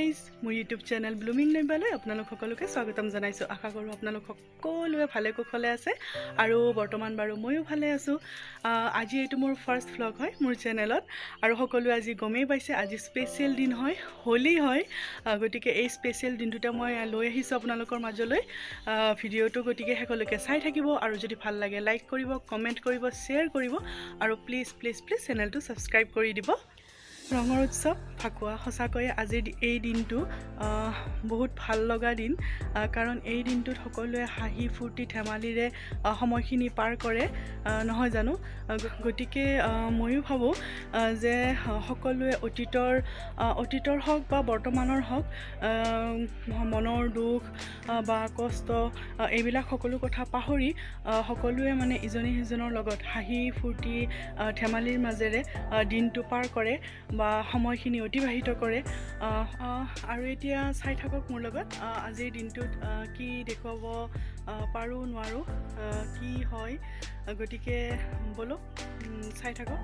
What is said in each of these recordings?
Guys মোৰ YouTube channel blooming নৈবালৈ আপোনালোক সকলোকে স্বাগতম জনাইছোঁ। আশা কৰোঁ আপোনালোক সকলোৱে ভালে কুশলে আছে আৰু বৰ্তমান বাৰু ময়ো ভালে আছোঁ। আজি এইটো মোৰ ফাৰ্ষ্ট ভ্লগ হয় মোৰ চেনেলত আৰু সকলোৱে আজি গমেই পাইছে আজি স্পেচিয়েল দিন হয়, হোলী হয়। গতিকে এই স্পেচিয়েল দিনটোতে মই লৈ আহিছোঁ আপোনালোকৰ মাজলৈ ভিডিঅ'টো। গতিকে সকলোকে চাই থাকিব আৰু যদি ভাল লাগে লাইক কৰিব, কমেণ্ট কৰিব, শ্বেয়াৰ কৰিব আৰু প্লিজ প্লিজ প্লিজ চেনেলটো ছাবস্ক্ৰাইব কৰি দিব। ৰঙৰ উৎসৱ ফাকুৱা সঁচাকৈয়ে আজিৰ এই দিনটো বহুত ভাল লগা দিন, কাৰণ এই দিনটোত সকলোৱে হাঁহি ফূৰ্তি ধেমালিৰে সময়খিনি পাৰ কৰে, নহয় জানো? গতিকে ময়ো ভাবোঁ যে সকলোৱে অতীতৰ হওক বা বৰ্তমানৰ হওক মনৰ দুখ বা কষ্ট এইবিলাক সকলো কথা পাহৰি সকলোৱে মানে ইজনে সিজনৰ লগত হাঁহি ফূৰ্তি ধেমালিৰ মাজেৰে দিনটো পাৰ কৰে বা সময়খিনি অতিবাহিত কৰে। আৰু এতিয়া চাই থাকক মোৰ লগত আজিৰ দিনটোত কি দেখুৱাব পাৰোঁ নোৱাৰোঁ, কি হয়। গতিকে বলক চাই থাকক।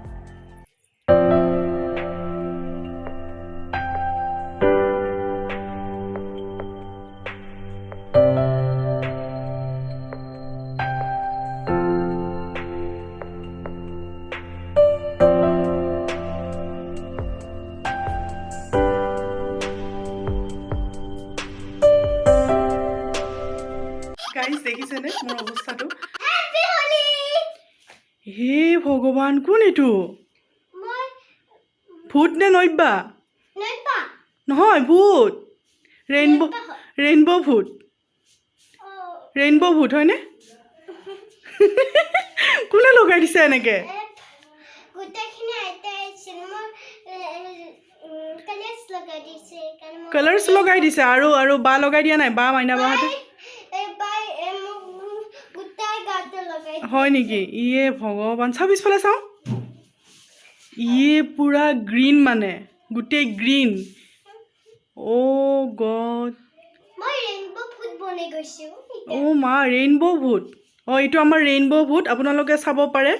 গাইজ দেখিছেনে মোৰ অৱস্থাটো? Happy Holi! হে ভগৱান, কোন এইটো? ভূত নে নৈবা? নহয়, ভূত। ৰেইনব' ভূত। ৰেইনব' ভূত হয়নে? কোনে লগাই দিছে এনেকে? কালাৰ্ছ লগাই দিছে আৰু বা লগাই দিয়া নাই? বা মাইনা বাহঁতে হয় নেকি? ইয়ে ভগৱান, চাওঁ পিছফালে চাওঁ। ইয়ে পুৰা গ্ৰীণ, মানে গোটেই গ্ৰীণ। অ' গড, অ' মা, ৰেইনব' ভূত। অঁ, এইটো আমাৰ ৰেইনব' ভূত, আপোনালোকে চাব পাৰে।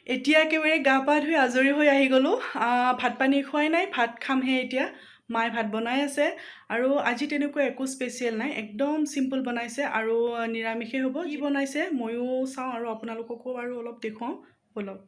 এতিয়া একেবাৰে গা পা ধুই আজৰি হৈ আহি গ'লোঁ। ভাত পানী খোৱাই নাই, ভাত খামহে এতিয়া। মায়ে ভাত বনাই আছে আৰু আজি তেনেকুৱা একো স্পেচিয়েল নাই, একদম চিম্পল বনাইছে আৰু নিৰামিষেই হ'ব। কি বনাইছে ময়ো চাওঁ আৰু আপোনালোককো আৰু অলপ দেখুৱাওঁ, বলক।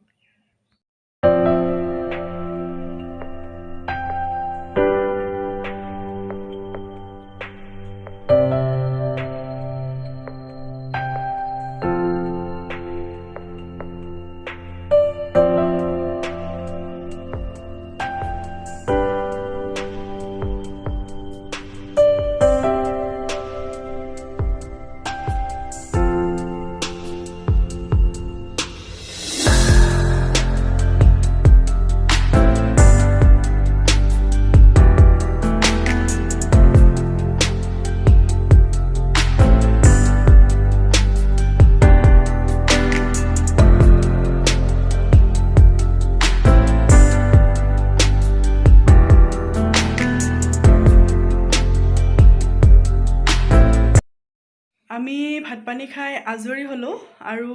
আমি ভাত পানী খাই আজৰি হ'লোঁ আৰু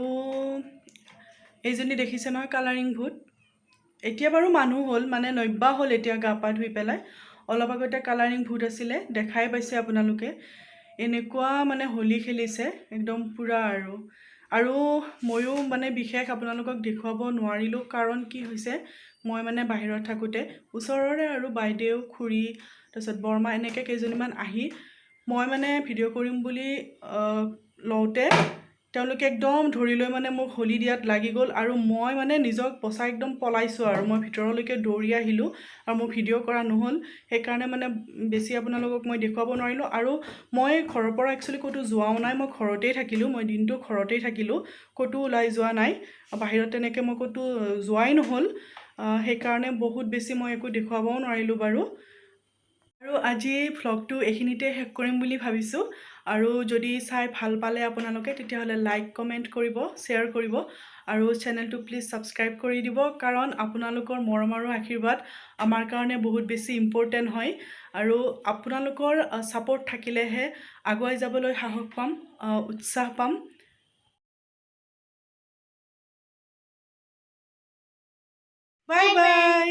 এইজনী দেখিছে নহয় কালাৰিং ভূত। এতিয়া বাৰু মানুহ হ'ল, মানে নব্যা হ'ল এতিয়া গা পা ধুই পেলাই। অলপ আগতে কালাৰিং ভূত আছিলে, দেখাই পাইছে আপোনালোকে। এনেকুৱা মানে হোলী খেলিছে একদম পূৰা আৰু ময়ো মানে বিশেষ আপোনালোকক দেখুৱাব নোৱাৰিলোঁ, কাৰণ কি হৈছে মই মানে বাহিৰত থাকোঁতে ওচৰৰে আৰু বাইদেউ খুৰী তাৰপিছত বৰমা এনেকৈ কেইজনীমান আহি মই মানে ভিডিঅ' কৰিম বুলি লওঁতে তেওঁলোকে একদম ধৰি লৈ মানে মোক হোলী দিয়াত লাগি গ'ল আৰু মই মানে নিজক বচাই একদম পলাইছোঁ আৰু মই ভিতৰলৈকে দৌৰি আহিলোঁ আৰু মোৰ ভিডিঅ' কৰা নহ'ল। সেইকাৰণে মানে বেছি আপোনালোকক মই দেখুৱাব নোৱাৰিলোঁ আৰু মই ঘৰৰ পৰা একচুৱেলি ক'তো যোৱাও নাই, মই ঘৰতেই থাকিলোঁ। মই দিনটো ঘৰতেই থাকিলোঁ, ক'তো ওলাই যোৱা নাই, বাহিৰত তেনেকৈ মই ক'তো যোৱাই নহ'ল। সেইকাৰণে বহুত বেছি মই একো দেখুৱাবও নোৱাৰিলোঁ বাৰু। আৰু আজি ভ্লগটো এইখিনিতে শেষ কৰিম বুলি ভাবিছোঁ। আৰু যদি চাই ভাল পালে আপোনালোকে তেতিয়াহ'লে লাইক কমেণ্ট কৰিব, শ্বেয়াৰ কৰিব আৰু চেনেলটো প্লিজ ছাবস্ক্ৰাইব কৰি দিব, কাৰণ আপোনালোকৰ মৰম আৰু আশীৰ্বাদ আমাৰ কাৰণে বহুত বেছি ইম্পৰ্টেণ্ট হয় আৰু আপোনালোকৰ ছাপোৰ্ট থাকিলেহে আগুৱাই যাবলৈ সাহস পাম, উৎসাহ পাম। Bye bye.